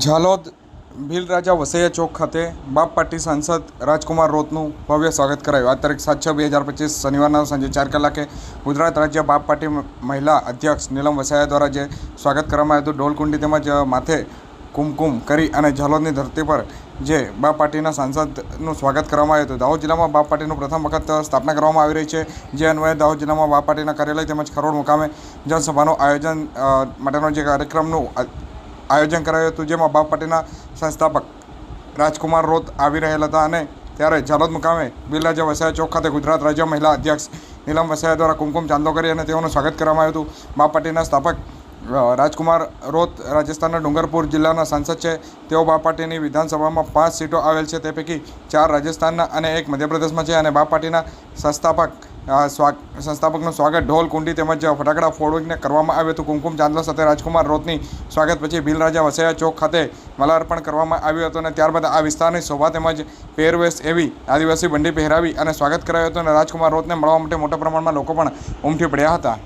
ઝાલોદ ભીલ રાજા વસૈયા ચોક ખાતે બાપ પાર્ટી સાંસદ રાજકુમાર રોતનું ભવ્ય સ્વાગત કરાયું। આ તારીખ 7/6/2025 શનિવારના સાંજે 4 કલાકે ગુજરાત રાજ્ય બાપ પાર્ટી મહિલા અધ્યક્ષ નીલમ વસાયા દ્વારા જે સ્વાગત કરવામાં આવ્યું હતું, ઢોલકુંડી તેમજ માથે કુમકુમ કરી અને ઝાલોદની ધરતી પર જે બાપ પાર્ટીના સાંસદનું સ્વાગત કરવામાં આવ્યું હતું। દાહોદ જિલ્લામાં બાપ પાર્ટીનું પ્રથમ વખત સ્થાપના કરવામાં આવી રહી છે, જે અન્વયે દાહોદ જિલ્લામાં બાપ પાર્ટીના કાર્યાલય તેમજ ખરોડ મુકામે જનસભાનું આયોજન માટેનો જે કાર્યક્રમનું આયોજન કરાયું હતું, જેમાં બાપ પાર્ટીના સંસ્થાપક રાજકુમાર રોત આવી રહેલા હતા અને ત્યારે ઝાલોદ મુકામે ભીલ રાજા વસૈયા ચોક ખાતે ગુજરાત રાજ્ય મહિલા અધ્યક્ષ નીલમ વસાયા દ્વારા કુમકુમ ચાંદલો કરી અને તેઓનું સ્વાગત કરવામાં આવ્યું હતું। બાપ પાર્ટીના સ્થાપક રાજકુમાર રોત રાજસ્થાનના ડુંગરપુર જિલ્લાના સાંસદ છે। તેઓ બાપ પાર્ટીની વિધાનસભામાં 5 સીટો આવેલ છે, તે પૈકી 4 રાજસ્થાનના અને 1 મધ્યપ્રદેશમાં છે અને બાપ પાર્ટીના સંસ્થાપકનું સ્વાગત ઢોલ કુંડી તેમજ ફટાકડા ફોડીને કરવામાં આવ્યું હતું। કુમકુમ ચાંદલા સાથે રાજકુમાર રોતની સ્વાગત પછી ભીલ રાજા વસૈયા ચોક ખાતે માલાર્પણ કરવામાં આવ્યું હતું અને ત્યારબાદ આ વિસ્તારની શોભા તેમજ પહેરવેશ એવી આદિવાસી બંડી પહેરાવી અને સ્વાગત કરાયું હતું અને રાજકુમાર રોતને મળવા માટે મોટા પ્રમાણમાં લોકો પણ ઉમટી પડ્યા હતા।